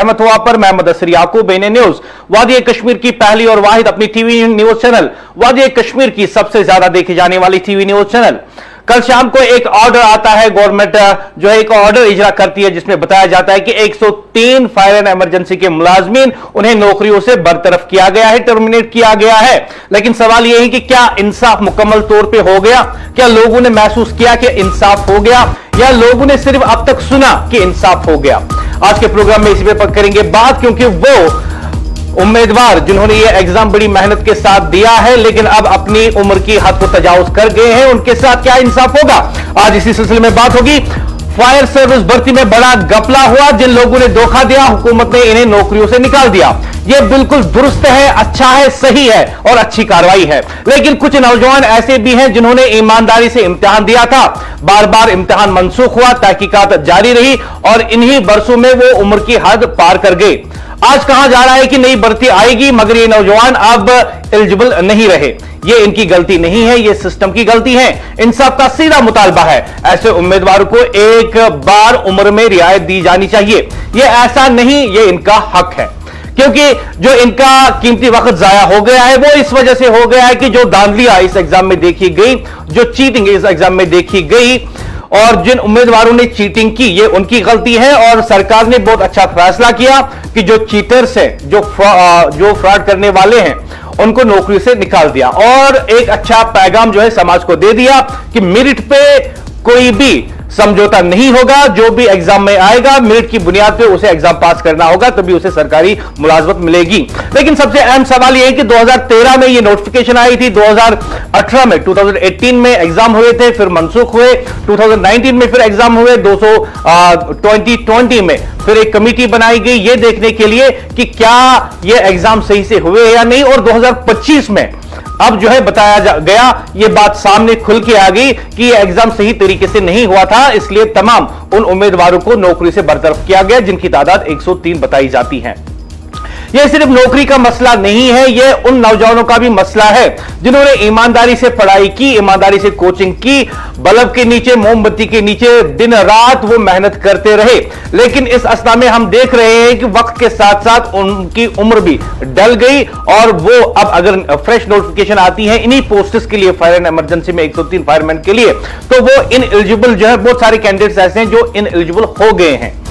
रहमत हुआ पर मैं मुदस्सिर याकूब बेने न्यूज वादी कश्मीर की पहली और वाहिद अपनी टीवी न्यूज चैनल वादी कश्मीर की सबसे ज्यादा देखी जाने वाली टीवी न्यूज चैनल। कल शाम को एक ऑर्डर आता है, गवर्नमेंट जो है एक ऑर्डर इजरा करती है जिसमें बताया जाता है कि 103 फायर एंड इमरजेंसी के मुलाजमीन उन्हें नौकरियों से बरतरफ किया गया है, टर्मिनेट किया गया है। लेकिन सवाल यह है कि क्या इंसाफ मुकम्मल तौर पे हो गया? क्या लोगों ने महसूस किया कि इंसाफ हो गया, या लोगों ने सिर्फ अब तक सुना कि इंसाफ हो गया? आज के प्रोग्राम में इसी पे करेंगे बात, क्योंकि वो उम्मीदवार जिन्होंने ये एग्जाम बड़ी मेहनत के साथ दिया है लेकिन अब अपनी उम्र की हद को तजावुज कर गए हैं, उनके साथ क्या इंसाफ होगा? आज इसी सिलसिले में बात होगी। फायर सर्विस भर्ती में बड़ा गपला हुआ, जिन लोगों ने धोखा दिया हुकूमत ने इन्हें नौकरियों से निकाल दिया। यह बिल्कुल दुरुस्त है, अच्छा है, सही है और अच्छी कार्रवाई है। लेकिन कुछ नौजवान ऐसे भी हैं जिन्होंने ईमानदारी से इम्तिहान दिया था, बार बार इम्तिहान मनसूख हुआ, तहकीकात जारी रही और इन्हीं बरसों में वो उम्र की हद पार कर गए। आज कहा जा रहा है कि नई भर्ती आएगी मगर ये नौजवान अब एलिजिबल नहीं रहे। ये इनकी गलती नहीं है, ये सिस्टम की गलती है। इंसाफ का सीधा मुतालबा है, ऐसे उम्मीदवारों को एक बार उम्र में रियायत दी जानी चाहिए। ये ऐसा नहीं, ये इनका हक है, क्योंकि जो इनका कीमती वक्त जाया हो गया है वो इस वजह से हो गया है कि जो धांधलियां इस एग्जाम में देखी गई, जो चीटिंग इस एग्जाम में देखी गई और जिन उम्मीदवारों ने चीटिंग की, ये उनकी गलती है। और सरकार ने बहुत अच्छा फैसला किया कि जो चीटर्स हैं, जो फ्रॉड करने वाले हैं, उनको नौकरी से निकाल दिया और एक अच्छा पैगाम जो है समाज को दे दिया कि मेरिट पे कोई भी समझौता नहीं होगा। जो भी एग्जाम में आएगा मेरिट की बुनियाद पे उसे एग्जाम पास करना होगा, तभी उसे सरकारी मुलाजमत मिलेगी। लेकिन सबसे अहम सवाल यह है कि 2013 में ये नोटिफिकेशन आई थी, 2018 में 2018 में एग्जाम हुए थे, फिर मनसूख हुए, 2019 में फिर एग्जाम हुए, 2020 में फिर एक कमेटी बनाई गई ये देखने के लिए कि क्या ये एग्जाम सही से हुए या नहीं। और 2025 में अब जो है बताया गया, ये बात सामने खुल के आ गई कि ये एग्जाम सही तरीके से नहीं हुआ था, इसलिए तमाम उन उम्मीदवारों को नौकरी से बरतरफ किया गया जिनकी तादाद 103 बताई जाती है। यह सिर्फ नौकरी का मसला नहीं है, यह उन नौजवानों का भी मसला है जिन्होंने ईमानदारी से पढ़ाई की, ईमानदारी से कोचिंग की, बल्ब के नीचे, मोमबत्ती के नीचे दिन रात वो मेहनत करते रहे। लेकिन इस अवस्था में हम देख रहे हैं कि वक्त के साथ साथ उनकी उम्र भी डल गई और वो अब अगर फ्रेश नोटिफिकेशन आती है इन्हीं पोस्ट्स के लिए, फायर एंड इमरजेंसी में 103 फायरमैन के लिए, तो वो इन एलिजिबल जो है, बहुत सारे कैंडिडेट्स ऐसे हैं जो इन एलिजिबल हो गए हैं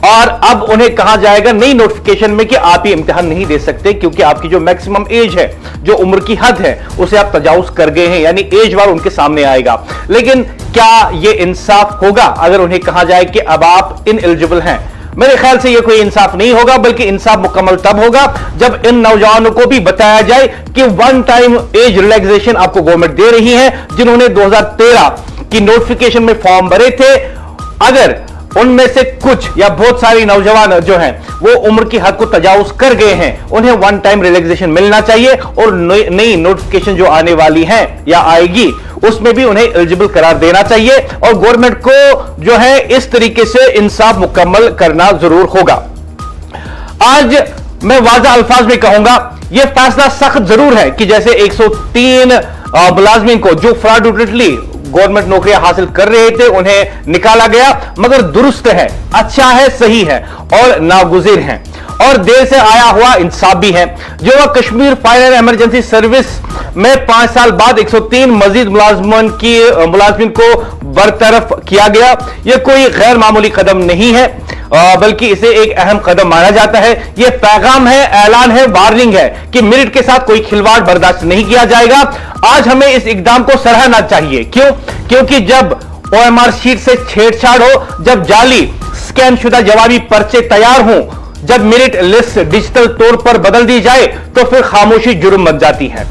और अब उन्हें कहा जाएगा नई नोटिफिकेशन में कि आप ये इम्तिहान नहीं दे सकते क्योंकि आपकी जो मैक्सिमम एज है, जो उम्र की हद है, उसे आप तजावुज कर गए हैं, यानी एज वार उनके सामने आएगा। लेकिन क्या ये इंसाफ होगा अगर उन्हें कहा जाए कि अब आप इन एलिजिबल हैं? मेरे ख्याल से ये कोई इंसाफ नहीं होगा, बल्कि इंसाफ मुकम्मल तब होगा जब इन नौजवानों को भी बताया जाए कि वन टाइम एज रिलैक्सेशन आपको गवर्नमेंट दे रही है। जिन्होंने 2013 की नोटिफिकेशन में फॉर्म भरे थे, अगर उनमें से कुछ या बहुत सारे नौजवान जो हैं वो उम्र की हद को तजावुज कर गए हैं, उन्हें वन टाइम रिलैक्सेशन मिलना चाहिए और नई नोटिफिकेशन जो आने वाली है या आएगी उसमें भी उन्हें एलिजिबल करार देना चाहिए और गवर्नमेंट को जो है इस तरीके से इंसाफ मुकम्मल करना जरूर होगा। आज मैं वाज़ा अल्फाज में कहूंगा, यह फैसला सख्त जरूर है कि जैसे 103 मुलाजमीन को जो फ्रॉडुलेंटली गवर्नमेंट नौकरियां हासिल कर रहे थे उन्हें निकाला गया, मगर दुरुस्त है, अच्छा है, सही है और नागुज़िर है और देर से आया हुआ इंसाफ भी है। जो वह Kashmir fire and emergency service में 5 साल बाद 103 मजीद मुलाजमीन को बरतरफ किया गया, यह कोई गैर मामूली कदम नहीं है, बल्कि इसे एक अहम कदम माना जाता है। यह पैगाम है, ऐलान है, वार्निंग है कि मेरिट के साथ कोई खिलवाड़ बर्दाश्त नहीं किया जाएगा। आज हमें इस इकदाम को सराहना चाहिए। क्यों? क्योंकि जब OMR शीट से छेड़छाड़ हो, जब जाली स्कैन शुदा जवाबी पर्चे तैयार हों, जब मेरिट लिस्ट डिजिटल तौर पर बदल दी जाए तो फिर खामोशी जुर्म बन जाती है।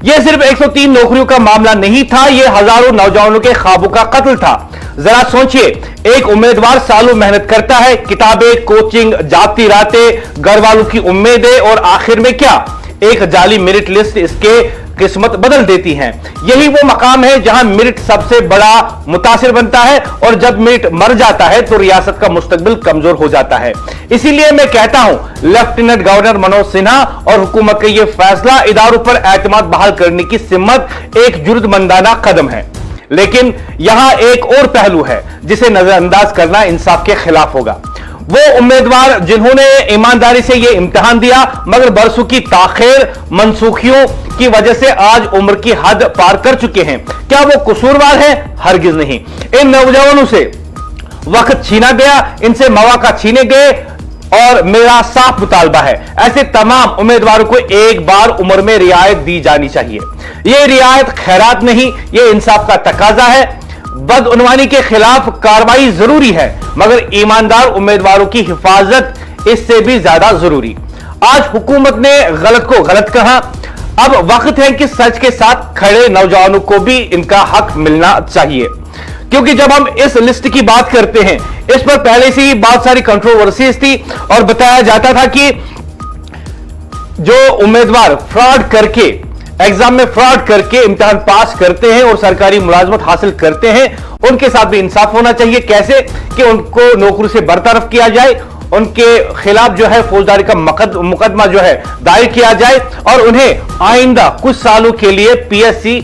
यह सिर्फ 103 नौकरियों का मामला नहीं था, यह हजारों नौजवानों के ख्वाबों का कत्ल था। जरा सोचिए, एक उम्मीदवार सालों मेहनत करता है, किताबें, कोचिंग, जागती रातें, घर वालों की उम्मीदें और आखिर में क्या, एक जाली मेरिट लिस्ट इसके किस्मत बदल देती हैं। यही वो मकाम है जहां मेरिट सबसे बड़ा मुतासिर बनता है और जब मेरिट मर जाता है तो रियासत का मुस्तकबिल कमजोर हो जाता है। इसीलिए मैं कहता हूं लेफ्टिनेंट गवर्नर मनोज सिन्हा और हुकूमत का यह फैसला इदारों पर एतमाद बहाल करने की सिम्मत एक जुर्दमंदाना कदम है। लेकिन यहां एक और पहलू है जिसे नजरअंदाज करना इंसाफ के खिलाफ होगा। वो उम्मीदवार जिन्होंने ईमानदारी से ये इम्तिहान दिया मगर बरसों की ताखीर मनसूखियों की वजह से आज उम्र की हद पार कर चुके हैं, क्या वो कसूरवार है? हरगिज नहीं। इन नौजवानों से वक्त छीना गया, इनसे मौका छीने गए और मेरा साफ मुतालबा है ऐसे तमाम उम्मीदवारों को एक बार उम्र में रियायत दी जानी चाहिए। यह रियायत खैरात नहीं, यह इंसाफ का तकाजा है। बदउनवानी के खिलाफ कार्रवाई जरूरी है मगर ईमानदार उम्मीदवारों की हिफाजत इससे भी ज्यादा जरूरी। आज हुकूमत ने गलत को गलत कहा, अब वक्त है कि सच के साथ खड़े नौजवानों को भी इनका हक मिलना चाहिए। क्योंकि जब हम इस लिस्ट की बात करते हैं, इस पर पहले से ही बहुत सारी कंट्रोवर्सीज थी और बताया जाता था कि जो उम्मीदवार फ्रॉड करके एग्जाम में फ्रॉड करके इम्तिहान पास करते हैं और सरकारी मुलाजमत हासिल करते हैं, उनके साथ भी इंसाफ होना चाहिए। कैसे कि उनको नौकरी से बरतरफ किया जाए, उनके खिलाफ जो है फौजदारी का मुकदमा जो है दायर किया जाए और उन्हें आइंदा कुछ सालों के लिए पीएससी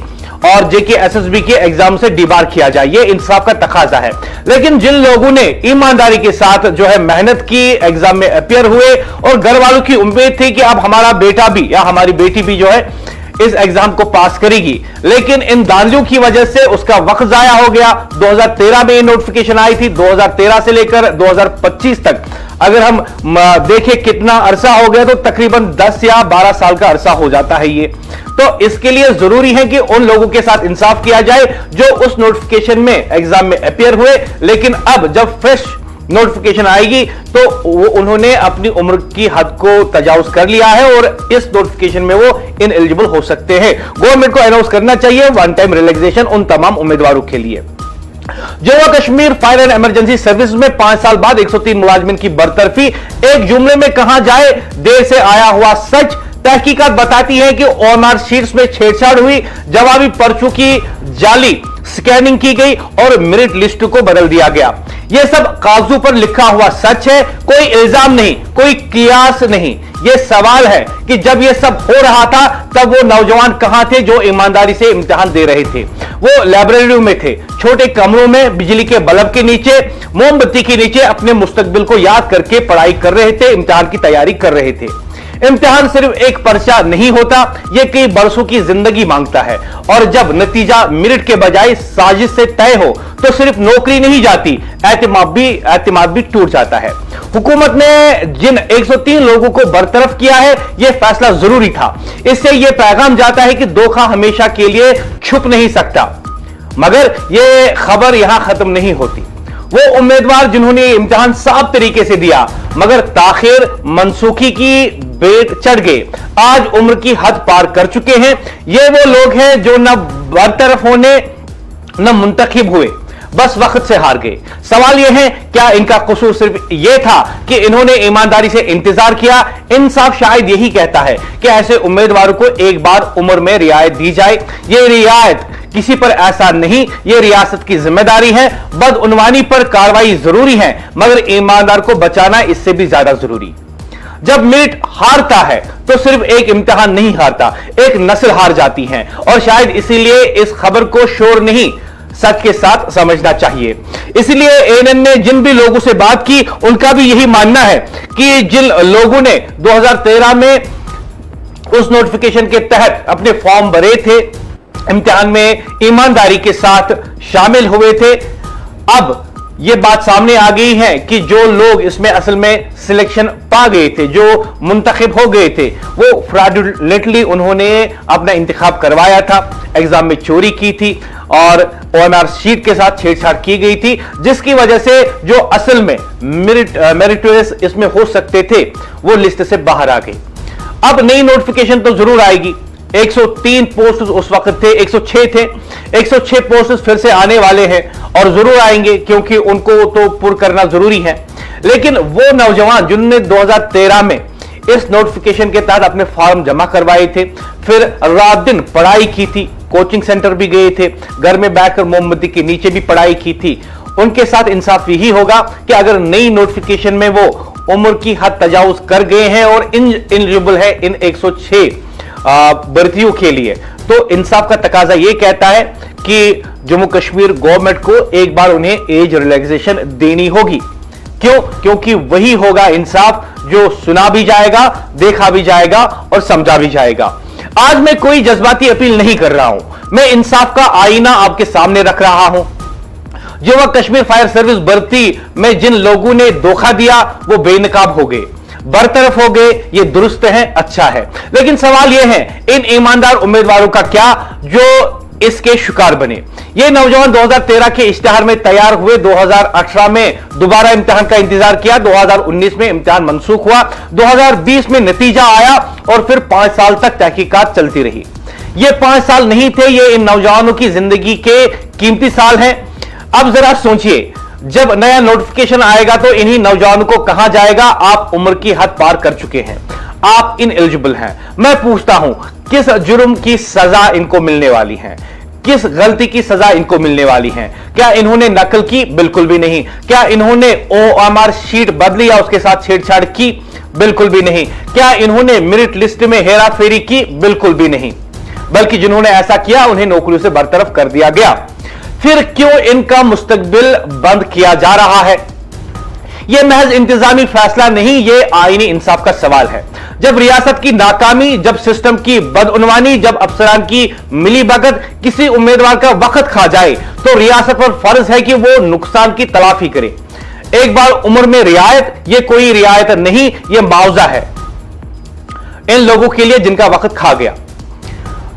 और जेके एसएसबी के एग्जाम से डिबार किया जाए। यह इंसाफ का तकाजा है। लेकिन जिन लोगों ने ईमानदारी के साथ जो है मेहनत की, एग्जाम में अपियर हुए और घर वालों की उम्मीद थी कि अब हमारा बेटा भी या हमारी बेटी भी जो है इस एग्जाम को पास करेगी, लेकिन इन दानियों की वजह से उसका वक्त जाया हो गया। 2013 में ये नोटिफिकेशन आई थी, 2013 से लेकर 2025 तक अगर हम देखें कितना अरसा हो गया तो तकरीबन 10 या 12 साल का अरसा हो जाता है ये। तो इसके लिए जरूरी है कि उन लोगों के साथ इंसाफ किया जाए जो उस नोटिफिकेशन में एग्जाम में अपियर हुए, लेकिन अब जब फ्रेश नोटिफिकेशन आएगी तो वो उन्होंने अपनी उम्र की हद को तजावुज कर लिया है और इस नोटिफिकेशन में वो इनएलिजिबल हो सकते हैं। गवर्नमेंट को अनाउंस करना चाहिए वन टाइम रिलैक्सेशन उन तमाम उम्मीदवारों के लिए। Jammu Kashmir fire and emergency service में 5 साल बाद 103 मुलाजिमिन की बरतरफी, एक जुमले में कहा जाए देर से आया हुआ सच। तहकीकात बताती है कि ओएमआर शीट्स में छेड़छाड़ हुई, जवाबी पर्चों की जाली स्कैनिंग की गई और मेरिट लिस्ट को बदल दिया गया। यह सब कागजों पर लिखा हुआ सच है, कोई इल्जाम नहीं, कोई कियास नहीं। यह सवाल है कि जब यह सब हो रहा था तब वो नौजवान कहां थे जो ईमानदारी से इम्तिहान दे रहे थे? वो लाइब्रेरी में थे, छोटे कमरों में बिजली के बल्ब के नीचे, मोमबत्ती के नीचे अपने मुस्तकबिल को याद करके पढ़ाई कर रहे थे, इम्तिहान की तैयारी कर रहे थे। इम्तिहान सिर्फ एक पर्चा नहीं होता, यह कई बरसों की जिंदगी मांगता है और जब नतीजा मेरिट के बजाय साजिश से तय हो तो सिर्फ नौकरी नहीं जाती, एतमाद भी टूट जाता है। हुकूमत ने जिन 103 लोगों को बरतरफ किया है यह फैसला जरूरी था। इससे यह पैगाम जाता है कि धोखा हमेशा के लिए छुप नहीं सकता। मगर यह खबर यहां खत्म नहीं होती। वो उम्मीदवार जिन्होंने इम्तिहान साफ तरीके से दिया मगर ताखिर मनसूखी की बेट चढ़ गए, आज उम्र की हद पार कर चुके हैं। ये वो लोग हैं जो न बरतरफ होने न मुंतखब हुए, बस वक्त से हार गए। सवाल यह है क्या इनका कसूर सिर्फ यह था कि इन्होंने ईमानदारी से इंतजार किया? इंसाफ शायद यही कहता है कि ऐसे उम्मीदवारों को एक बार उम्र में रियायत दी जाए। यह रियायत किसी पर एहसान नहीं, यह रियासत की जिम्मेदारी है। बदउनवानी पर कार्रवाई जरूरी है मगर ईमानदार को बचाना इससे भी ज्यादा जरूरी। जब मेरिट हारता है तो सिर्फ एक इम्तिहान नहीं हारता, एक नस्ल हार जाती है और शायद इसीलिए इस खबर को शोर नहीं सच के साथ समझना चाहिए। इसलिए एएनएन ने जिन भी लोगों से बात की उनका भी यही मानना है कि जिन लोगों ने 2013 में उस नोटिफिकेशन के तहत अपने फॉर्म भरे थे, इम्तिहान में ईमानदारी के साथ शामिल हुए थे, अब यह बात सामने आ गई है कि जो लोग इसमें असल में सिलेक्शन पा गए थे, जो मुंतखब हो गए थे, वो फ्रॉडुलेंटली उन्होंने अपना इंतखाब करवाया था, एग्जाम में चोरी की थी और ओएमआर शीट के साथ छेड़छाड़ की गई थी, जिसकी वजह से जो असल में मेरिटोरियस इसमें हो सकते थे वो लिस्ट से बाहर आ गए। अब नई नोटिफिकेशन तो जरूर आएगी। 103 पोस्ट उस वक्त थे, 106 थे, 106 पोस्ट फिर से आने वाले हैं और जरूर आएंगे क्योंकि उनको तो पुर करना जरूरी है। लेकिन वो नौजवान जिन्होंने 2013 में इस नोटिफिकेशन के तहत अपने फॉर्म जमा करवाए थे, फिर रात दिन पढ़ाई की थी, कोचिंग सेंटर भी गए थे, घर में बैठकर मोमबत्ती के नीचे भी पढ़ाई की थी, उनके साथ इंसाफ यही होगा कि अगर नई नोटिफिकेशन में वो उम्र की हद तजावुज कर गए हैं और इनएलिजिबल है इन 106 भर्तियों के लिए, तो इंसाफ का तकाजा यह कहता है कि जम्मू कश्मीर गवर्नमेंट को एक बार उन्हें एज रिलैक्सेशन देनी होगी। क्यों? क्योंकि वही होगा इंसाफ जो सुना भी जाएगा, देखा भी जाएगा और समझा भी जाएगा। आज मैं कोई जज्बाती अपील नहीं कर रहा हूं, मैं इंसाफ का आईना आपके सामने रख रहा हूं। जो वह कश्मीर फायर सर्विस भर्ती में जिन लोगों ने धोखा दिया वो बेनकाब हो गए, बरतरफ हो गए, ये दुरुस्त है, अच्छा है। लेकिन सवाल यह है इन ईमानदार उम्मीदवारों का क्या जो इसके शिकार बने। ये नौजवान 2013 के इश्तिहार में तैयार हुए, 2018 में दोबारा इम्तिहान का इंतजार किया, 2019 में इम्तिहान मनसूख हुआ, 2020 में नतीजा आया और फिर 5 साल तक तहकीकात चलती रही। ये 5 साल नहीं थे, ये इन नौजवानों की जिंदगी के कीमती साल हैं। अब जरा सोचिए, जब नया नोटिफिकेशन आएगा तो इन्हीं नौजवानों को कहा जाएगा आप उम्र की हद पार कर चुके हैं, आप इनएलिजिबल हैं। मैं पूछता हूं किस जुर्म की सजा इनको मिलने वाली है, किस गलती की सजा इनको मिलने वाली है? क्या इन्होंने नकल की? बिल्कुल भी नहीं। क्या इन्होंने OMR शीट बदली या उसके साथ छेड़छाड़ की? बिल्कुल भी नहीं। क्या इन्होंने मेरिट लिस्ट में हेरा फेरी की? बिल्कुल भी नहीं। बल्कि जिन्होंने ऐसा किया उन्हें नौकरियों से बरतरफ कर दिया गया। फिर क्यों इनका मुस्तकबिल बंद किया जा रहा है? यह महज इंतजामी फैसला नहीं, यह आईनी इंसाफ का सवाल है। जब रियासत की नाकामी, जब सिस्टम की बदउनवानी, जब अफसरान की मिलीभगत किसी उम्मीदवार का वक्त खा जाए तो रियासत पर फर्ज है कि वो नुकसान की तलाफी करे। एक बार उम्र में रियायत, यह कोई रियायत नहीं, यह मुआवजा है इन लोगों के लिए जिनका वक्त खा गया।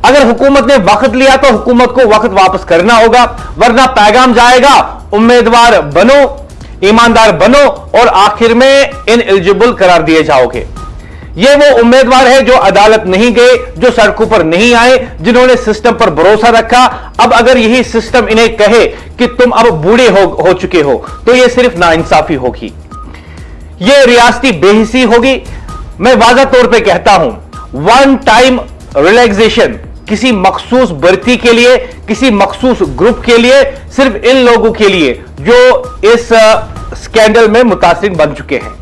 अगर हुकूमत ने वक्त लिया तो हुकूमत को वक्त वापस करना होगा, वरना पैगाम जाएगा उम्मीदवार बनो, ईमानदार बनो और आखिर में इनएलिजिबल करार दिए जाओगे। ये वो उम्मीदवार है जो अदालत नहीं गए, जो सड़कों पर नहीं आए, जिन्होंने सिस्टम पर भरोसा रखा। अब अगर यही सिस्टम इन्हें कहे कि तुम अब बूढ़े हो चुके हो तो यह सिर्फ नाइंसाफी होगी, यह रियासती बेहिसी होगी। मैं वाज़ा तौर पे कहता हूं, वन टाइम रिलैक्सेशन किसी मखसूस भर्ती के लिए, किसी मखसूस ग्रुप के लिए, सिर्फ इन लोगों के लिए जो इस स्कैंडल में मुतासिर बन चुके हैं।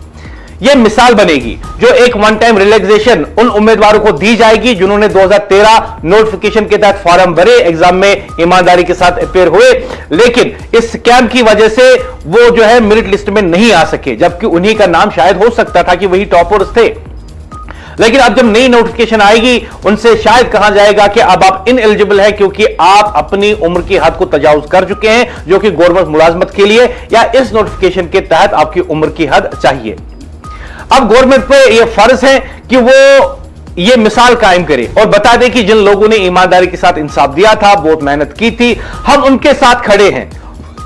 यह मिसाल बनेगी जो एक वन टाइम रिलैक्सेशन उन उम्मीदवारों को दी जाएगी जिन्होंने 2013 नोटिफिकेशन के तहत फॉर्म भरे, एग्जाम में ईमानदारी के साथ अपेयर हुए, लेकिन इस स्कैम की वजह से वो जो है मेरिट लिस्ट में नहीं आ सके, जबकि उन्हीं का नाम शायद हो सकता था कि वही टॉपर्स थे। लेकिन अब जब नई नोटिफिकेशन आएगी उनसे शायद कहा जाएगा कि अब आप इनएलिजिबल हैं क्योंकि आप अपनी उम्र की हद को तजावुज कर चुके हैं, जो कि गवर्नमेंट मुलाजमत के लिए या इस नोटिफिकेशन के तहत आपकी उम्र की हद चाहिए। अब गवर्नमेंट पे यह फर्ज है कि वो ये मिसाल कायम करे और बता दे कि जिन लोगों ने ईमानदारी के साथ इंसाफ दिया था, बहुत मेहनत की थी, हम उनके साथ खड़े हैं।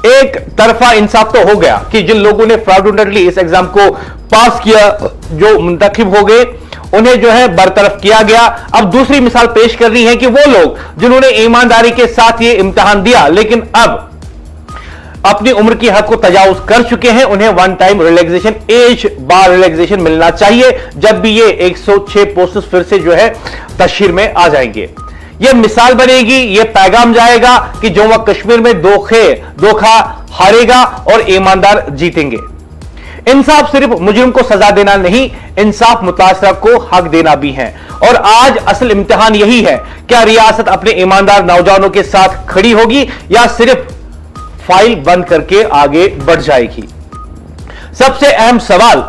एक तरफा इंसाफ तो हो गया कि जिन लोगों ने फ्रॉडुलेंटली इस एग्जाम को पास किया, जो मुंतखब हो गए, उन्हें जो है बरतरफ किया गया। अब दूसरी मिसाल पेश करनी है कि वो लोग जिन्होंने ईमानदारी के साथ ये इम्तिहान दिया लेकिन अब अपनी उम्र की हद को तजावुज कर चुके हैं, उन्हें वन टाइम रिलैक्सेशन, एज बार रिलैक्सेशन मिलना चाहिए जब भी ये 106 पोस्ट्स फिर से जो है तशहीर में आ जाएंगे। ये मिसाल बनेगी, ये पैगाम जाएगा कि जम्मू कश्मीर में धोखा हारेगा और ईमानदार जीतेंगे। इंसाफ सिर्फ मुजरिम को सजा देना नहीं, इंसाफ मुतासरा को हक देना भी है। और आज असल इम्तिहान यही है, क्या रियासत अपने ईमानदार नौजवानों के साथ खड़ी होगी या सिर्फ फाइल बंद करके आगे बढ़ जाएगी। सबसे अहम सवाल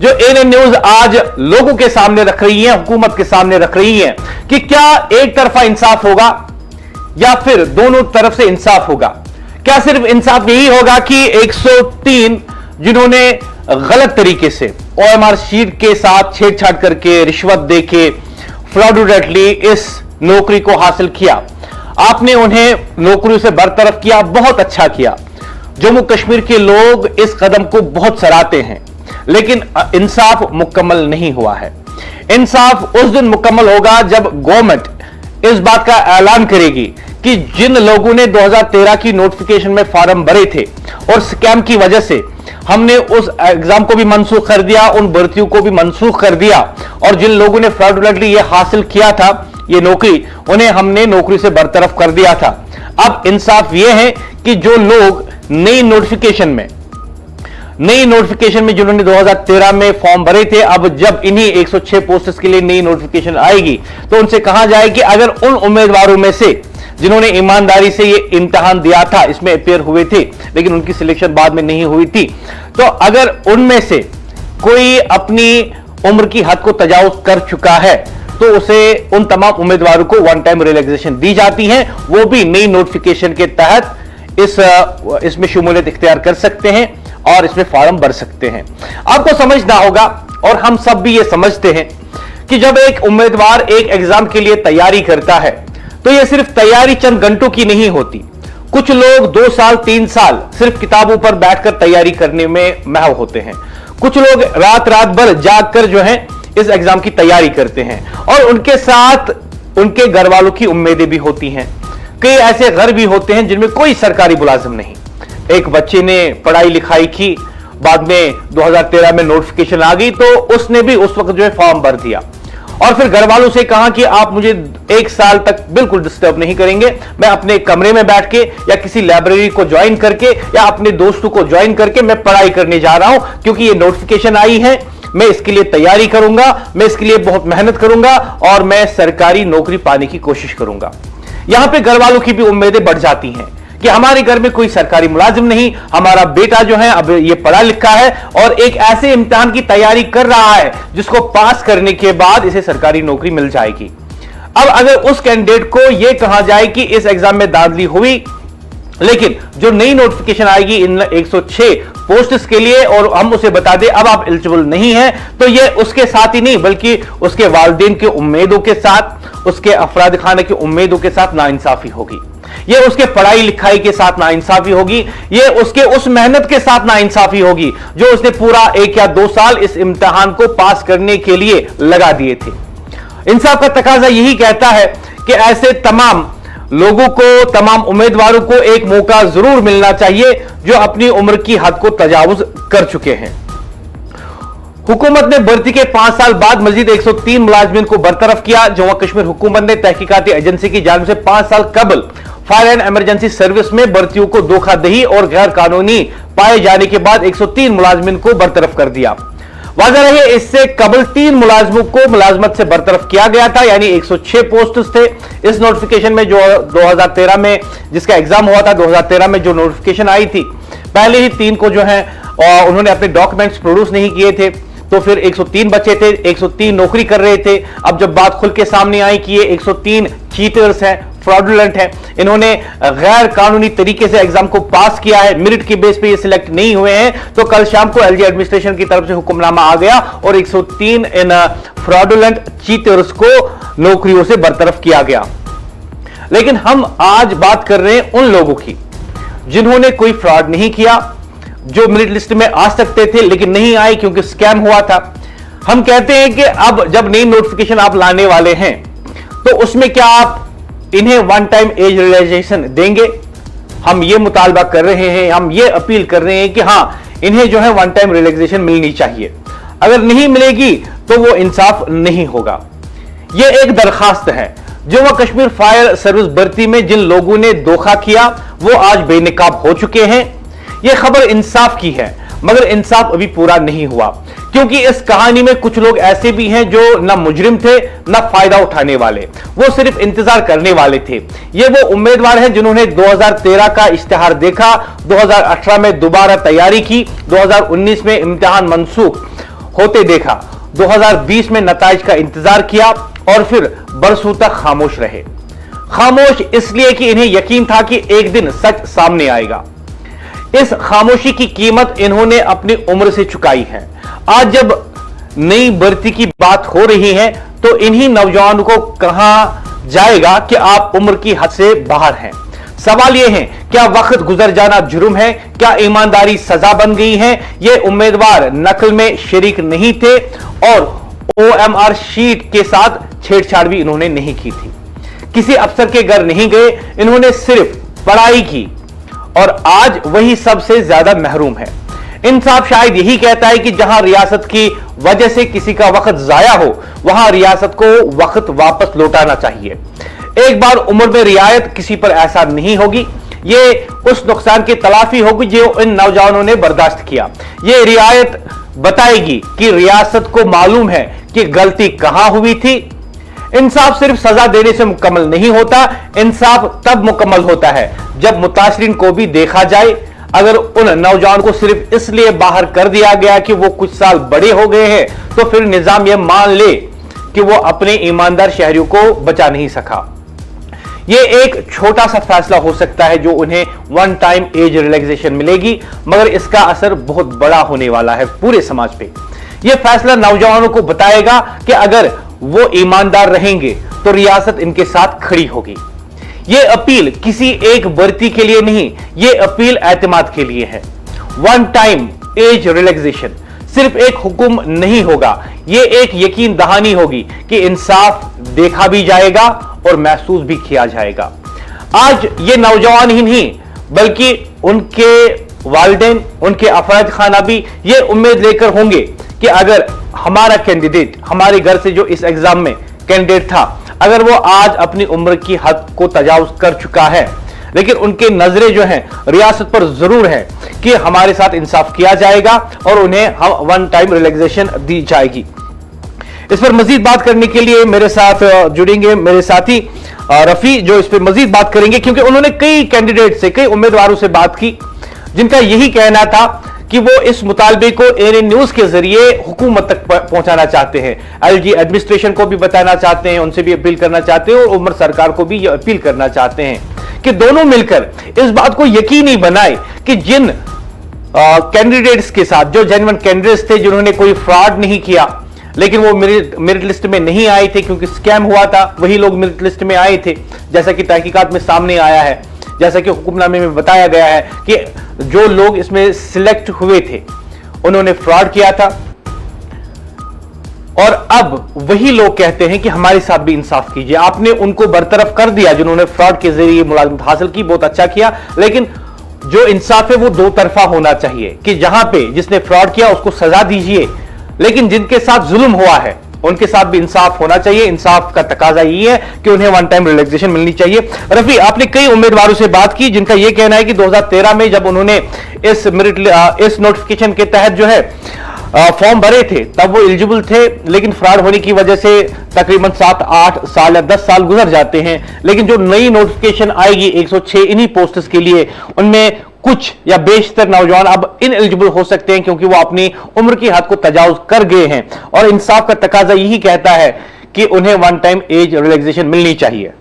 जो ANN न्यूज आज लोगों के सामने रख रही है, हुकूमत के सामने रख रही है कि क्या एक तरफा इंसाफ होगा या फिर दोनों तरफ से इंसाफ होगा। क्या सिर्फ इंसाफ यही होगा कि 103 जिन्होंने गलत तरीके से OMR शीट के साथ छेड़छाड़ करके, रिश्वत देके, फ्रॉडुलेंटली इस नौकरी को हासिल किया, आपने उन्हें नौकरियों से बरतरफ किया, बहुत अच्छा किया। जम्मू कश्मीर के लोग इस कदम को बहुत सराहते हैं, लेकिन इंसाफ मुकम्मल नहीं हुआ है। इंसाफ उस दिन मुकम्मल होगा जब गवर्नमेंट इस बात का ऐलान करेगी कि जिन लोगों ने 2013 की नोटिफिकेशन में फॉर्म भरे थे और स्कैम की वजह से हमने उस एग्जाम को भी मनसूख कर दिया, उन भर्तियों को भी मनसूख कर दिया, और जिन लोगों ने फ्रॉडुलेंटली ये हासिल किया था ये नौकरी, उन्हें हमने नौकरी से बरतरफ कर दिया था। अब इंसाफ यह है कि जो लोग नई नोटिफिकेशन में जिन्होंने 2013 में फॉर्म भरे थे, अब जब इन्हीं 106 पोस्ट्स के लिए नई नोटिफिकेशन आएगी तो उनसे कहा जाए कि अगर उन उम्मीदवारों में से जिन्होंने ईमानदारी से ये इम्तिहान दिया था, इसमें अपेयर हुए थे, लेकिन उनकी सिलेक्शन बाद में नहीं हुई थी। तो अगर उनमें से कोई अपनी उम्र की हद को तजावुज कर चुका है तो उसे उन तमाम उम्मीदवारों को वन टाइम रिलैक्सेशन दी जाती है, वो भी नई नोटिफिकेशन के तहत इसमें शमूलियत इख्तियार कर सकते हैं और इसमें फॉर्म भर सकते हैं। आपको समझना होगा, और हम सब भी ये समझते हैं, कि जब एक उम्मीदवार एक एग्जाम के लिए तैयारी करता है तो यह सिर्फ तैयारी चंद घंटों की नहीं होती। कुछ लोग 2 साल 3 साल सिर्फ किताबों पर बैठकर तैयारी करने में महव होते हैं। कुछ लोग रात भर जाग कर जो है इस एग्जाम की तैयारी करते हैं, और उनके साथ उनके घर वालों की उम्मीदें भी होती हैं। कई ऐसे घर भी होते हैं जिनमें कोई सरकारी मुलाजिम नहीं। एक बच्चे ने पढ़ाई लिखाई की, बाद में 2013 में नोटिफिकेशन आ गई, तो उसने भी उस वक्त जो है फॉर्म भर दिया, और फिर घर वालों से कहा कि आप मुझे 1 साल तक बिल्कुल डिस्टर्ब नहीं करेंगे, मैं अपने कमरे में बैठ के या किसी लाइब्रेरी को ज्वाइन करके या अपने दोस्तों को ज्वाइन करके मैं पढ़ाई करने जा रहा हूं, क्योंकि ये नोटिफिकेशन आई है, मैं इसके लिए तैयारी करूंगा, मैं इसके लिए बहुत मेहनत करूंगा और मैं सरकारी नौकरी पाने की कोशिश करूंगा। यहां पे घर वालों की भी उम्मीदें बढ़ जाती हैं कि हमारे घर में कोई सरकारी मुलाजिम नहीं, हमारा बेटा जो है अब ये पढ़ा लिखा है और एक ऐसे इम्तिहान की तैयारी कर रहा है जिसको पास करने के बाद इसे सरकारी नौकरी मिल जाएगी। अब अगर उस कैंडिडेट को यह कहा जाए कि इस एग्जाम में दाखिली हुई, लेकिन जो नई नोटिफिकेशन आएगी इन 106 पोस्ट्स के लिए, और हम उसे बता दें अब आप एलिजिबल नहीं हैं, तो यह उसके साथ ही नहीं बल्कि उसके वालिदैन की उम्मीदों के साथ, उसके अफराद खाना की उम्मीदों के साथ नाइंसाफी होगी। ये उसके पढ़ाई लिखाई के साथ नाइंसाफी होगी, ये उसके उस मेहनत के साथ नाइंसाफी होगी जो उसने पूरा 1 या 2 साल इस इम्तिहान को पास करने के लिए लगा दिए थे। इंसाफ का तकाजा यही कहता है कि ऐसे तमाम लोगों को, तमाम उम्मीदवारों को एक मौका जरूर मिलना चाहिए जो अपनी उम्र की हद को तजावुज कर चुके हैं। हुकूमत ने भर्ती के 5 साल बाद मजीद 103 मुलाजमीन को बरतरफ किया। जम्मू कश्मीर हुकूमत ने तहकीकाती एजेंसी की जानिब से 5 साल कबल फायर एंड इमरजेंसी सर्विस में भर्तियों को धोखाधही और गैर कानूनी पाए जाने के बाद 103 मुलाजमीन को बरतरफ कर दिया। वाज़ेह रहे, इससे कबल 3 मुलाजमों को मुलाजमत से बरतरफ किया गया था, यानी 106 पोस्ट थे। इस नोटिफिकेशन में जो 2013 में जिसका एग्जाम हुआ था, 2013 में जो नोटिफिकेशन आई थी, पहले ही 3 को जो है उन्होंने अपने डॉक्यूमेंट्स प्रोड्यूस नहीं किए थे, तो फिर 103 बचे थे, 103 नौकरी कर रहे थे। अब जब बात खुल के सामने आई कि ये 103 चीटर्स हैं, फ्रॉडुलेंट है, इन्होंने गैर कानूनी तरीके से एग्जाम को पास किया है, मेरिट के बेस पे ये सिलेक्ट नहीं हुए हैं, तो कल शाम को एलजी एडमिनिस्ट्रेशन की तरफ से हुक्मनामा आ गया और 103 इन फ्रॉडुलेंट चीटर्स को नौकरियों से बरतरफ किया गया। लेकिन हम आज बात कर रहे हैं उन लोगों की जिन्होंने कोई फ्रॉड नहीं किया, जो मेरिट लिस्ट में आ सकते थे लेकिन नहीं आए क्योंकि स्कैम हुआ था। हम कहते हैं कि अब जब नई नोटिफिकेशन आप लाने वाले हैं तो उसमें क्या आप इन्हें वन टाइम एज रिलैक्सेशन देंगे? हम ये मुतालबा कर रहे हैं, हम ये अपील कर रहे हैं कि हां, इन्हें जो है वन टाइम रिलैक्सेशन मिलनी चाहिए। अगर नहीं मिलेगी तो वो इंसाफ नहीं होगा। ये एक दरखास्त है। जम्मू कश्मीर फायर सर्विस भर्ती में जिन लोगों ने धोखा किया वो आज बेनकाब हो चुके हैं। यह खबर इंसाफ की है, मगर इंसाफ अभी पूरा नहीं हुआ, क्योंकि इस कहानी में कुछ लोग ऐसे भी हैं जो ना मुजरिम थे ना फायदा उठाने वाले, वो सिर्फ इंतजार करने वाले थे। ये वो उम्मीदवार हैं जिन्होंने 2013 का इश्तिहार देखा, 2018 में दोबारा तैयारी की, 2019 में इम्तिहान मनसूख होते देखा, 2020 में नताइज का इंतजार किया और फिर बरसों तक खामोश रहे। खामोश इसलिए कि इन्हें यकीन था कि एक दिन सच सामने आएगा। इस खामोशी की कीमत इन्होंने अपनी उम्र से चुकाई है। आज जब नई भर्ती की बात हो रही है तो इन्हीं नौजवानों को कहा जाएगा कि आप उम्र की हद से बाहर हैं। सवाल यह है, क्या वक्त गुजर जाना जुर्म है? क्या ईमानदारी सजा बन गई है? ये उम्मीदवार नकल में शरीक नहीं थे और OMR शीट के साथ छेड़छाड़ भी इन्होंने नहीं की थी। किसी अफसर के घर नहीं गए, इन्होंने सिर्फ पढ़ाई की और आज वही सबसे ज्यादा महरूम है। इंसाफ शायद यही कहता है कि जहां रियासत की वजह से किसी का वक्त जाया हो, वहां रियासत को वक्त वापस लौटाना चाहिए। एक बार उम्र में रियायत किसी पर ऐसा नहीं होगी। ये उस नुकसान की तलाफी होगी जो इन नौजवानों ने बर्दाश्त किया। ये रियायत बताएगी कि रियासत को मालूम है कि गलती कहां हुई थी। इंसाफ सिर्फ सजा देने से मुकम्मल नहीं होता, इंसाफ तब मुकम्मल होता है जब मुतासरीन को भी देखा जाए। अगर उन नौजवान को सिर्फ इसलिए बाहर कर दिया गया कि वो कुछ साल बड़े हो गए हैं, तो फिर निजाम यह मान ले कि वो अपने ईमानदार शहरियों को बचा नहीं सका। यह एक छोटा सा फैसला हो सकता है जो उन्हें वन टाइम एज रिलैक्सेशन मिलेगी, मगर इसका असर बहुत बड़ा होने वाला है पूरे समाज पे। यह फैसला नौजवानों को बताएगा कि अगर वो ईमानदार रहेंगे तो रियासत इनके साथ खड़ी होगी। यह अपील किसी एक वर्ती के लिए नहीं, यह अपील एतमाद के लिए है। वन टाइम एज रिलैक्सेशन सिर्फ एक हुक्म नहीं होगा, यह एक यकीन दहानी होगी कि इंसाफ देखा भी जाएगा और महसूस भी किया जाएगा। आज ये नौजवान ही नहीं बल्कि उनके वालिदैन, उनके अफराद खाना भी ये उम्मीद लेकर होंगे कि अगर हमारा कैंडिडेट, हमारे घर से जो इस एग्जाम में कैंडिडेट था, अगर वो आज अपनी उम्र की हद को तजावुज कर चुका है, लेकिन उनके नजरें जो हैं रियासत पर जरूर है कि हमारे साथ इंसाफ किया जाएगा और उन्हें हम वन टाइम रिलैक्सेशन दी जाएगी। इस पर मजीद बात करने के लिए मेरे साथ जुड़ेंगे मेरे साथी रफी, जो इस पर मजीद बात करेंगे, क्योंकि उन्होंने कई कैंडिडेट से, कई उम्मीदवारों से बात की जिनका यही कहना था कि वो इस मुतालबे को एएनएन न्यूज के जरिए हुकूमत तक पहुंचाना चाहते हैं, एलजी एडमिनिस्ट्रेशन को भी बताना चाहते हैं, उनसे भी अपील करना चाहते हैं और उमर सरकार को भी ये अपील करना चाहते हैं कि दोनों मिलकर इस बात को यकीनी बनाए कि जिन कैंडिडेट्स के साथ, जो जेन्युइन कैंडिडेट्स थे जिन्होंने कोई फ्रॉड नहीं किया लेकिन वो मेरिट लिस्ट में नहीं आए थे क्योंकि स्कैम हुआ था, वही लोग मेरिट लिस्ट में आए थे, जैसा कि तहकीकात में सामने आया है, जैसा कि हुक्मनामे में बताया गया है कि जो लोग इसमें सिलेक्ट हुए थे उन्होंने फ्रॉड किया था। और अब वही लोग कहते हैं कि हमारे साथ भी इंसाफ कीजिए। आपने उनको बरतरफ कर दिया जिन्होंने फ्रॉड के जरिए मुलाजमत हासिल की, बहुत अच्छा किया, लेकिन जो इंसाफ है वो दो तरफा होना चाहिए कि जहां पे जिसने फ्रॉड किया उसको सजा दीजिए, लेकिन जिनके साथ जुल्म हुआ है उनके साथ भी इंसाफ होना चाहिए। इंसाफ का तकाजा यही है कि उन्हें वन टाइम रिलैक्सेशन मिलनी चाहिए। रफी, आपने कई उम्मीदवारों से बात की जिनका यह कहना है कि 2013 में जब उन्होंने इस नोटिफिकेशन के तहत जो है फॉर्म भरे थे तब वो एलिजिबल थे, लेकिन फ्रॉड होने की वजह से तकरीबन 7-8 साल या 10 साल गुजर जाते हैं। लेकिन जो नई नोटिफिकेशन आएगी 106 इन्हीं पोस्ट्स के लिए, उनमें कुछ या बेशतर नौजवान अब इन एलिजिबल हो सकते हैं क्योंकि वो अपनी उम्र की हद को तजावुज कर गए हैं और इंसाफ का तकाजा यही कहता है कि उन्हें वन टाइम एज रिलैक्सेशन मिलनी चाहिए।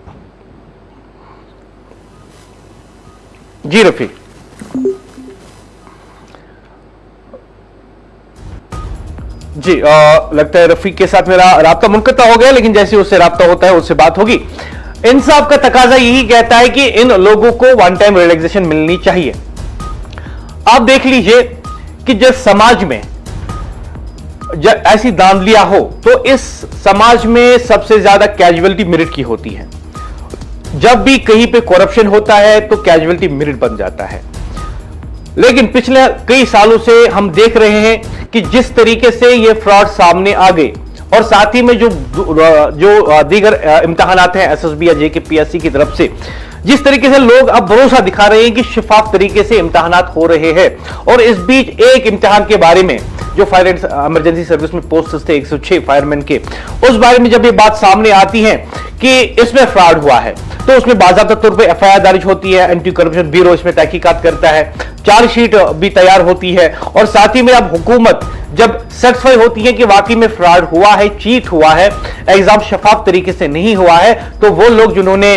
जी रफी। जी लगता है रफी के साथ मेरा राब्ता मुनक़ता हो गया, लेकिन जैसे उससे राब्ता होता है उससे बात होगी। इंसाफ का तकाजा यही कहता है कि इन लोगों को वन टाइम रिलैक्सेशन मिलनी चाहिए। आप देख लीजिए कि जब समाज में जब ऐसी धांधलियां हो तो इस समाज में सबसे ज्यादा कैजुअलिटी मेरिट की होती है। जब भी कहीं पे करप्शन होता है तो कैजुअलिटी मेरिट बन जाता है। लेकिन पिछले कई सालों से हम देख रहे हैं कि जिस तरीके से ये फ्रॉड सामने आ गए और साथ ही में जो दीगर इम्तिहानात हैं एसएसबी या जेकेपीएससी की तरफ से, जिस तरीके से लोग अब भरोसा दिखा रहे हैं कि शफाफ तरीके से इम्तिहानात हो रहे हैं। और इस बीच एक इम्तिहान के बारे में जो फायर एंड इमरजेंसी सर्विस में पोस्ट्स थे 106 फायरमैन के, उस बारे में जब ये बात सामने आती है कि इसमें फ्रॉड हुआ है तो उसमें बाज़ाब्ता तौर पर एफआईआर दर्ज होती है, एंटी करप्शन ब्यूरो इसमें तहकीकात करता है, चार्जशीट भी तैयार होती है और साथ ही में अब हुकूमत जब सेटिस्फाई होती है कि वाकई में फ्रॉड हुआ है, चीट हुआ है, एग्जाम शफाफ तरीके से नहीं हुआ है, तो वो लोग जिन्होंने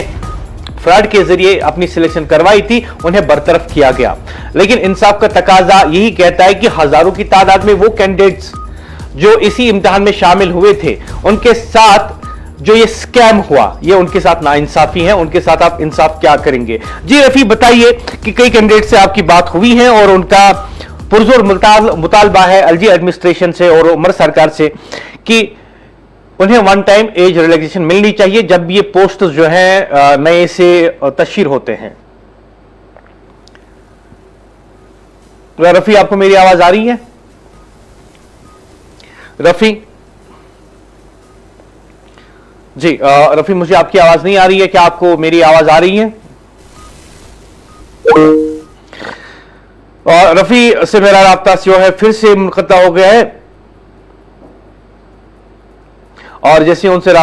फ्रॉड के जरिए अपनी सिलेक्शन करवाई थी उन्हें बरतरफ किया गया। लेकिन इंसाफ का तकाजा यही कहता है कि हजारों की तादाद में वो कैंडिडेट्स जो इसी इम्तिहान में शामिल हुए थे उनके साथ जो ये स्कैम हुआ, ये उनके साथ नाइंसाफी है, उनके साथ आप इंसाफ क्या करेंगे? जी रफी, बताइए कि कई कैंडिडेट से आपकी बात हुई है और उनका पुरजोर मुतालबा है एलजी एडमिनिस्ट्रेशन से और उमर सरकार से कि उन्हें वन टाइम एज रिलैक्सेशन मिलनी चाहिए जब ये पोस्ट जो है नए से तशहीर होते हैं। तो रफी, आपको मेरी आवाज आ रही है? रफी जी, रफी मुझे आपकी आवाज नहीं आ रही है, क्या आपको मेरी आवाज आ रही है? और रफी से मेरा राब्ता जो है फिर से मुनक़ता हो गया है और जैसे उनसे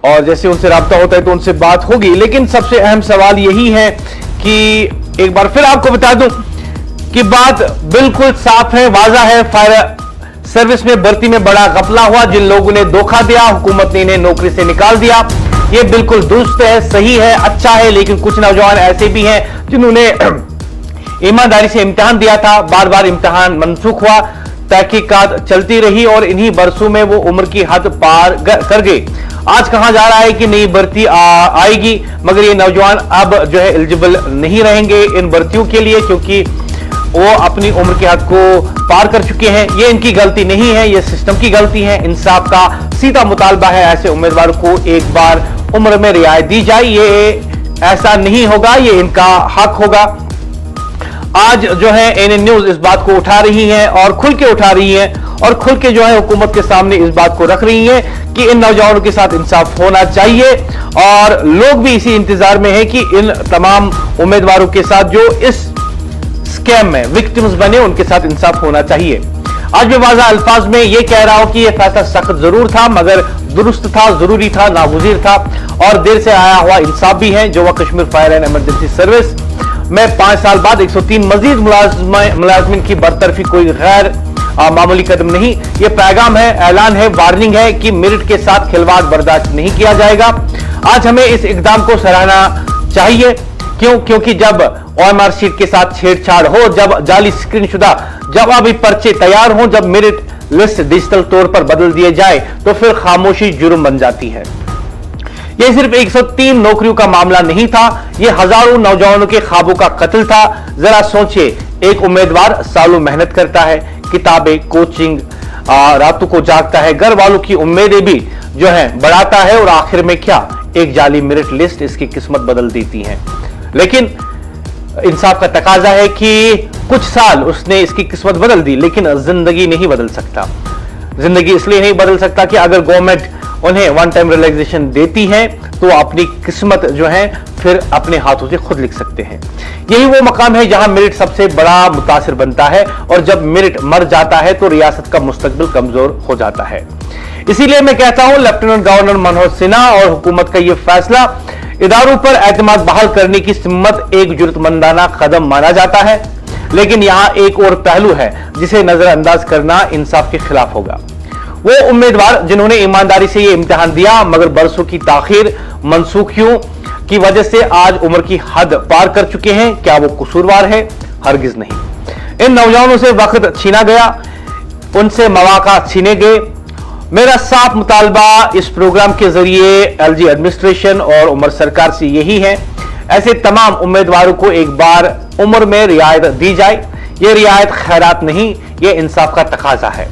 और जैसे उनसे राब्ता होता है तो उनसे बात होगी। लेकिन सबसे अहम सवाल यही है कि एक बार फिर आपको बता दूं कि बात बिल्कुल साफ है, वाज़ा है। फायर सर्विस में भर्ती में बड़ा घपला हुआ। जिन लोगों ने धोखा दिया, हुकूमत ने इन्हें नौकरी से निकाल दिया। यह बिल्कुल दुरुस्त है, सही है, अच्छा है। लेकिन कुछ नौजवान ऐसे भी हैं जिन्होंने ईमानदारी से इम्तिहान दिया था, बार बार इम्तिहान मनसूख हुआ, तहकीकात चलती रही और इन्हीं बरसों में वो उम्र की हद पार कर गए। आज कहा जा रहा है कि नई भर्ती आएगी, मगर ये नौजवान अब जो है एलिजिबल नहीं रहेंगे इन भर्तियों के लिए, क्योंकि वो अपनी उम्र की हद को पार कर चुके हैं। ये इनकी गलती नहीं है, ये सिस्टम की गलती है। इंसाफ का सीधा मुतालबा है, ऐसे उम्मीदवार को एक बार उम्र में रियायत दी जाए। ये ऐसा नहीं होगा, ये इनका हक होगा। आज जो है एएनएन न्यूज इस बात को उठा रही है और खुल के उठा रही है और खुल के जो है हुकूमत के सामने इस बात को रख रही है कि इन नौजवानों के साथ इंसाफ होना चाहिए। और लोग भी इसी इंतजार में है कि इन तमाम उम्मीदवारों के साथ जो इस स्कैम में विक्टिम्स बने, उनके साथ इंसाफ होना चाहिए। आज मैं वाज़ा अल्फाज में यह कह रहा हूं कि यह फैसला सख्त जरूर था, मगर दुरुस्त था, जरूरी था, नागुज़ीर था और देर से आया हुआ इंसाफ भी है। जो Kashmir fire and emergency service में 5 साल बाद 103 मजीद मुलाजमिन की बरतरफी कोई गैर मामूली कदम नहीं, यह पैगाम है, ऐलान है, वार्निंग है कि मेरिट के साथ खिलवाड़ बर्दाश्त नहीं किया जाएगा। आज हमें इस इकदाम को सराहना चाहिए। क्यों? क्योंकि जब ओएमआर शीट के साथ छेड़छाड़ हो, जब जाली स्क्रीनशुदा जवाबी पर्चे तैयार हो, जब मेरिट लिस्ट डिजिटल तौर पर बदल दिए जाए, तो फिर खामोशी जुर्म बन जाती है। यह सिर्फ 103 नौकरियों का मामला नहीं था, यह हजारों नौजवानों के ख्वाबों का कत्ल था। जरा सोचिए, एक उम्मीदवार सालों मेहनत करता है, किताबें, कोचिंग, रातों को जागता है, घर वालों की उम्मीदें भी जो है बढ़ाता है और आखिर में क्या, एक जाली मेरिट लिस्ट इसकी किस्मत बदल देती है। लेकिन इंसाफ का तकाजा है कि कुछ साल उसने इसकी किस्मत बदल दी, लेकिन जिंदगी नहीं बदल सकता। जिंदगी इसलिए नहीं बदल सकता कि अगर गवर्नमेंट उन्हें वन टाइम रिलैक्सेशन देती है तो अपनी किस्मत जो है फिर अपने हाथों से खुद लिख सकते हैं। यही वो मकाम है जहां मेरिट सबसे बड़ा मुतासिर बनता है और जब मेरिट मर जाता है तो रियासत का मुस्तकबिल कमजोर हो जाता है। इसीलिए मैं कहता हूं, लेफ्टिनेंट गवर्नर मनोज सिन्हा और हुकूमत का यह फैसला इदारों पर एतमाद बहाल करने की सिम्मत एक जुर्रतमंदाना कदम माना जाता है। लेकिन यहां एक और पहलू है जिसे नजरअंदाज करना इंसाफ के खिलाफ होगा। वो उम्मीदवार जिन्होंने ईमानदारी से ये इम्तिहान दिया, मगर बरसों की ताखीर, मनसूखियों की वजह से आज उम्र की हद पार कर चुके हैं, क्या वो कसूरवार है? हरगिज नहीं। इन नौजवानों से वक्त छीना गया, उनसे मौका छीने गए। मेरा साफ मुतालबा इस प्रोग्राम के जरिए एलजी एडमिनिस्ट्रेशन और उमर सरकार से यही है, ऐसे तमाम उम्मीदवारों को एक बार उम्र में रियायत दी जाए। यह रियायत खैरात नहीं, यह इंसाफ का तकाजा है।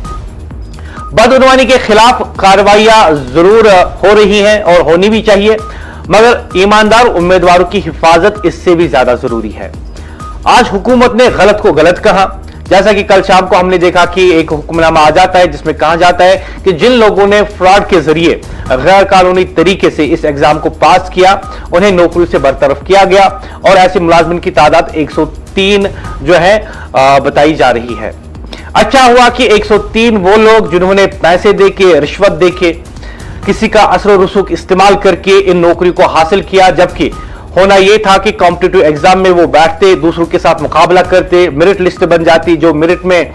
बदउनवानी के खिलाफ कार्रवाइयां जरूर हो रही हैं और होनी भी चाहिए, मगर ईमानदार उम्मीदवारों की हिफाजत इससे भी ज्यादा जरूरी है। आज हुकूमत ने गलत को गलत कहा, जैसा कि कल शाम को हमने देखा कि एक हुक्मनामा आ जाता है जिसमें कहा जाता है कि जिन लोगों ने फ्रॉड के जरिए गैर कानूनी तरीके से इस एग्जाम को पास किया, उन्हें नौकरी से बरतरफ किया गया और ऐसे मुलाजमिन की तादाद 103 जो है बताई जा रही है। अच्छा हुआ कि 103 वो लोग जिन्होंने पैसे देके, रिश्वत देके, किसी का असर रसूख इस्तेमाल करके इन नौकरी को हासिल किया, जबकि होना यह था कि कॉम्पिटिटिव एग्जाम में वो बैठते, दूसरों के साथ मुकाबला करते, मेरिट लिस्ट बन जाती, जो मेरिट में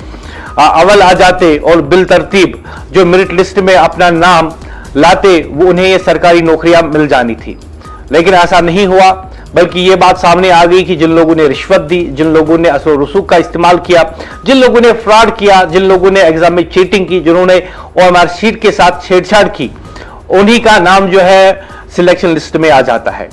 अव्वल आ जाते और बिल तरतीब जो मेरिट लिस्ट में अपना नाम लाते, वो उन्हें ये सरकारी नौकरियां मिल जानी थी। लेकिन ऐसा नहीं हुआ, बल्कि ये बात सामने आ गई कि जिन लोगों ने रिश्वत दी, जिन लोगों ने असर रसूख का इस्तेमाल किया, जिन लोगों ने फ्रॉड किया, जिन लोगों ने एग्जाम में चीटिंग की, जिन्होंने ओएमआर शीट के साथ छेड़छाड़ की, उन्हीं का नाम जो है सिलेक्शन लिस्ट में आ जाता है।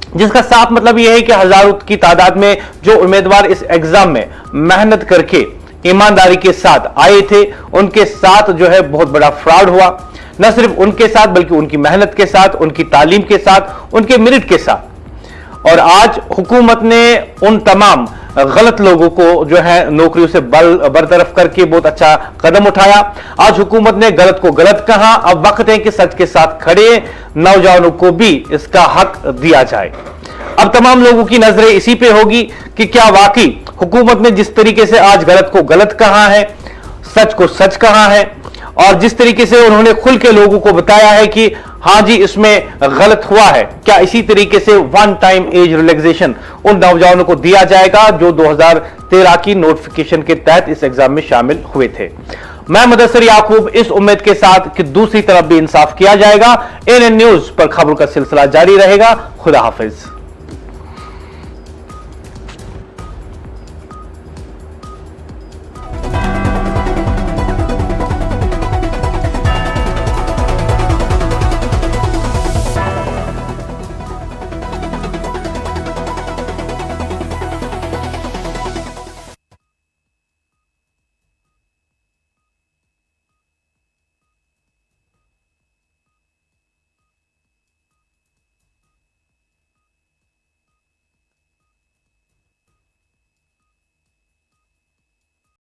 जिसका साफ मतलब यह है कि हजारों की तादाद में जो उम्मीदवार इस एग्जाम में मेहनत करके ईमानदारी के साथ आए थे, उनके साथ जो है बहुत बड़ा फ्रॉड हुआ। न सिर्फ उनके साथ, बल्कि उनकी मेहनत के साथ, उनकी तालीम के साथ, उनके मेरिट के साथ। और आज हुकूमत ने उन तमाम गलत लोगों को जो है नौकरियों से बरतरफ करके बहुत अच्छा कदम उठाया। आज हुकूमत ने गलत को गलत कहा, अब वक्त है कि सच के साथ खड़े नौजवानों को भी इसका हक दिया जाए। अब तमाम लोगों की नजरें इसी पे होगी कि क्या वाकई हुकूमत ने जिस तरीके से आज गलत को गलत कहा है, सच को सच कहा है, और जिस तरीके से उन्होंने खुल के लोगों को बताया है कि हां जी, इसमें गलत हुआ है। क्या इसी तरीके से वन टाइम एज रिलैक्सेशन उन नौजवानों को दिया जाएगा जो 2013 की नोटिफिकेशन के तहत इस एग्जाम में शामिल हुए थे? मैं मुदस्सिर याकूब इस उम्मीद के साथ कि दूसरी तरफ भी इंसाफ किया जाएगा। एएनएन न्यूज पर खबरों का सिलसिला जारी रहेगा। खुदा हाफिज।